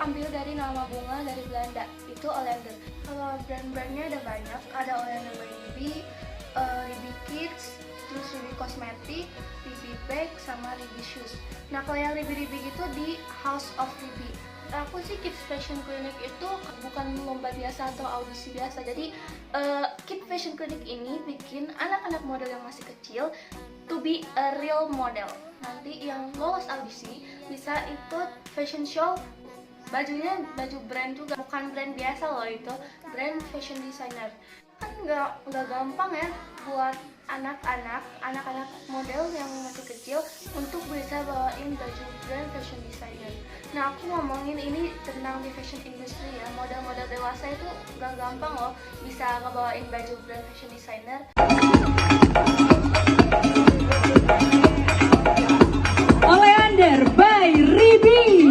ambil dari nama bunga dari Belanda, itu oleander. Kalau brand-brandnya ada banyak, ada oleander by Ribi, Ribi Kids, terus Ribi Cosmetic, Ribi Bag, sama Ribi Shoes. Nah kalau yang Ribi-Ribi itu di House of Ribi. Aku sih Kids Fashion Clinic itu bukan lomba biasa atau audisi biasa. Jadi Kids Fashion Clinic ini bikin anak-anak model yang masih kecil to be a real model. Nanti yang lolos audisi bisa ikut fashion show. Bajunya baju brand juga, bukan brand biasa loh, itu brand fashion designer. Kan nggak gampang ya buat anak-anak model yang masih kecil untuk bisa bawain baju brand fashion designer. Nah aku ngomongin ini tentang di fashion industry ya, model-model dewasa itu nggak gampang loh bisa ngebawain baju brand fashion designer. Oleander by Ribi.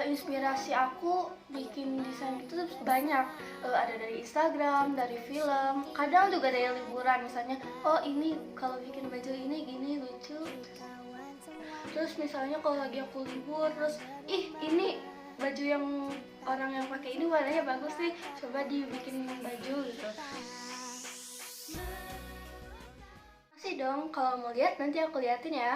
Inspirasi aku bikin desain itu banyak, ada dari Instagram, dari film, kadang juga dari liburan. Misalnya, oh ini kalau bikin baju ini gini lucu. Terus misalnya kalau lagi aku libur, terus ini baju yang orang yang pakai ini warnanya bagus sih, coba dibikin baju gitu. Masih dong, kalau mau lihat nanti aku liatin ya.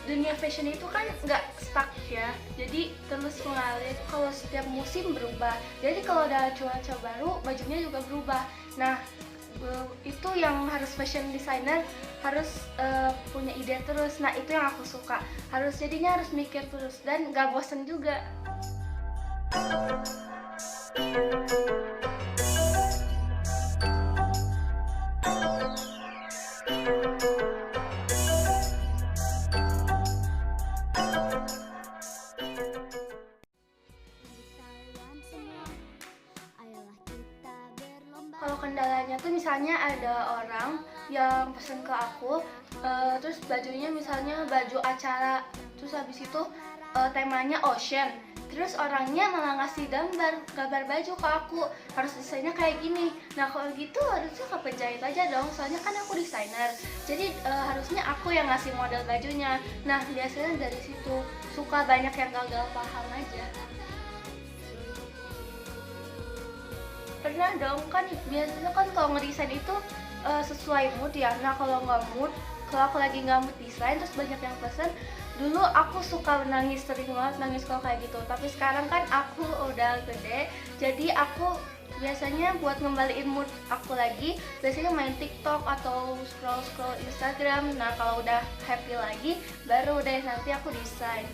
Dunia fashion itu kan nggak stuck ya, jadi terus mengalir. Kalau setiap musim berubah, jadi kalau ada cuaca baru bajunya juga berubah. Nah itu yang harus fashion designer harus punya ide terus. Nah itu yang aku suka, jadinya harus mikir terus dan nggak bosen juga. kendalanya tuh misalnya ada orang yang pesen ke aku, terus bajunya misalnya baju acara, terus habis itu temanya ocean, terus orangnya malah ngasih gambar baju ke aku, harus desainnya kayak gini. Nah kalau gitu harusnya ke penjahit aja dong, soalnya kan aku desainer, jadi harusnya aku yang ngasih model bajunya. Nah biasanya dari situ suka banyak yang gagal paham aja. Pernah dong, kan biasanya kan kalau ngedesain itu sesuai mood ya. Nah kalau nggak mood, kalau aku lagi nggak mood desain terus banyak yang pesen, dulu aku suka nangis, sering banget nangis kalau kayak gitu. Tapi sekarang kan aku udah gede, jadi aku biasanya buat ngembaliin mood aku lagi, biasanya main TikTok atau scroll Instagram. Nah kalau udah happy lagi, baru deh nanti aku desain.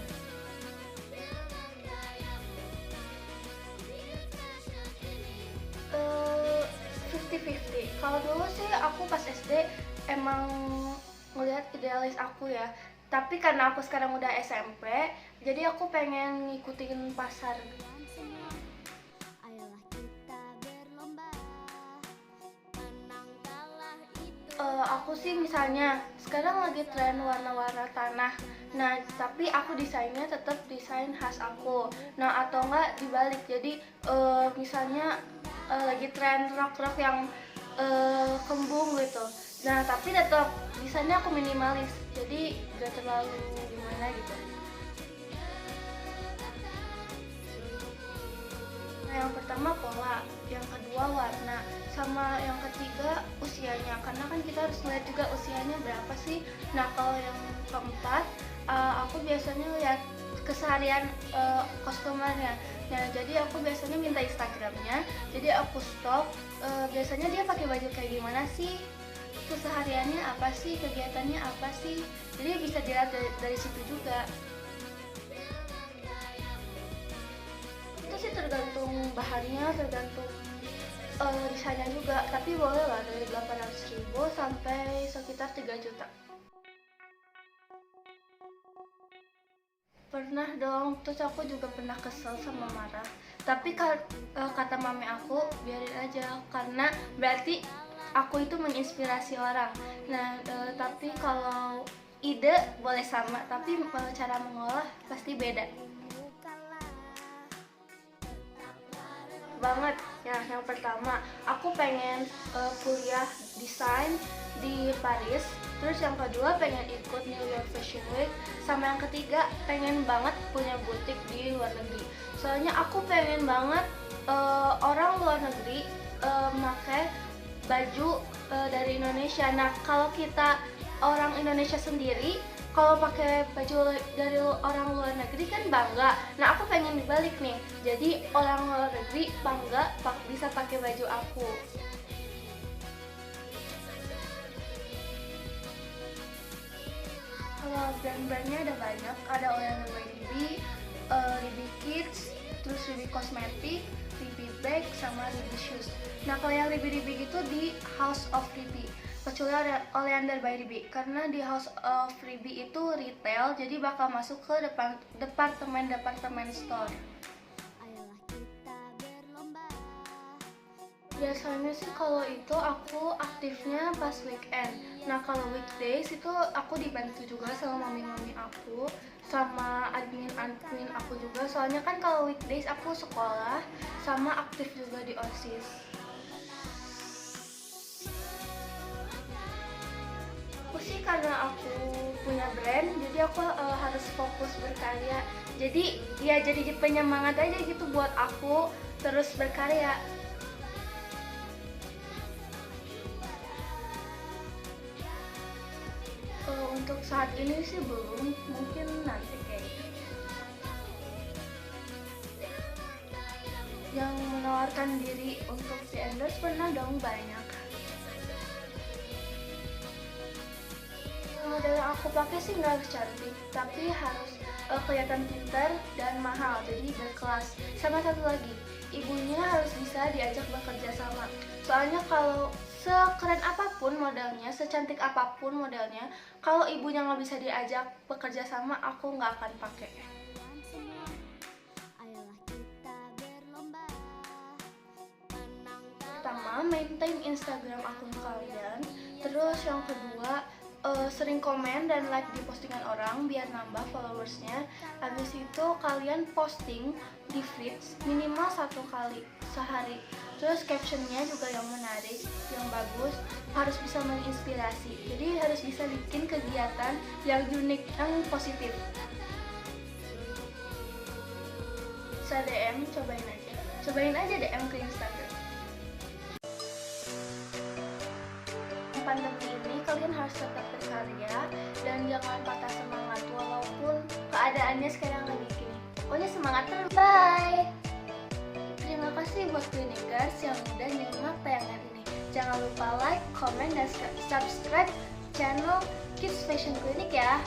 50-50. Kalau dulu sih aku pas SD emang ngelihat idealis aku ya. Tapi karena aku sekarang udah SMP, jadi aku pengen ngikutin pasar. Aku sih misalnya sekarang lagi tren warna-warna tanah. Nah, tapi aku desainnya tetap desain khas aku. Nah, atau enggak dibalik. Jadi misalnya lagi tren rock-rock yang kembung gitu. Nah, tapi tetap desainnya aku minimalis. Jadi gak terlalu gimana gitu. Nah, yang pertama pola, yang kedua warna, sama yang ketiga usianya, karena kan kita harus melihat juga usianya berapa sih. Nah kalau yang keempat, aku biasanya lihat keseharian customernya. Nah jadi aku biasanya minta Instagramnya, jadi aku stok biasanya dia pakai baju kayak gimana sih, kesehariannya apa sih, kegiatannya apa sih, jadi bisa dilihat dari situ juga. Itu sih tergantung bahannya, tergantung desainnya juga, tapi boleh lah dari 800.000 sampai sekitar 3 juta. Pernah dong, terus aku juga pernah kesel sama marah. Tapi kata mami aku, biarin aja, karena berarti aku itu menginspirasi orang. Nah, tapi kalau ide boleh sama, tapi cara mengolah pasti beda. Banget ya. Yang pertama aku pengen kuliah desain di Paris, terus yang kedua pengen ikut New York Fashion Week, sama yang ketiga pengen banget punya butik di luar negeri. Soalnya aku pengen banget orang luar negeri pakai baju dari Indonesia. Nah kalau kita orang Indonesia sendiri kalau pakai baju dari orang luar negeri kan bangga. Nah aku pengen dibalik nih, jadi orang luar negeri bangga bisa pakai baju aku. Kalau brand-brandnya ada banyak, ada Oleander by Ribi, Ribi Kids, terus Ribi Cosmetic, Ribi Bag, sama Ribi Shoes. Nah kalau yang Ribi itu di House of Ribi, kecuali Oleander by Ribi, karena di House of Ribi itu retail, jadi bakal masuk ke departemen store. Biasanya sih kalau itu aku aktifnya pas weekend. Nah kalau weekdays itu aku dibantu juga sama mami-mami aku, sama admin aku juga. Soalnya kan kalau weekdays aku sekolah, sama aktif juga di OSIS. Aku sih karena aku punya brand, jadi aku harus fokus berkarya. Jadi ya jadi penyemangat aja gitu buat aku terus berkarya. Untuk saat ini sih belum, mungkin nanti kayaknya. Yang menawarkan diri untuk di endorse pernah dong, banyak. Model yang aku pakai sih nggak harus cantik, tapi harus kelihatan pintar dan mahal, jadi berkelas. Sama satu lagi, ibunya harus bisa diajak bekerja sama. Soalnya kalau sekeren apapun modelnya, secantik apapun modelnya, kalau ibunya nggak bisa diajak bekerja sama, aku nggak akan pakai. Pertama, pertama, maintain Instagram akun kalian. Terus yang kedua, sering komen dan like di postingan orang biar nambah followersnya. Habis itu kalian posting di feeds minimal 1 kali sehari. Terus captionnya juga yang menarik, yang bagus, harus bisa menginspirasi. Jadi harus bisa bikin kegiatan yang unik, yang positif. Bisa DM, cobain aja DM ke Instagram. Pandemi ini kalian harus tetap berkarya dan jangan patah semangat walaupun keadaannya sekarang lagi gini. Pokoknya semangat terus. Bye. Terima kasih buat Klinikers yang udah nyimak tayangan ini. Jangan lupa like, comment, dan subscribe channel Kids Fashion Clinic ya.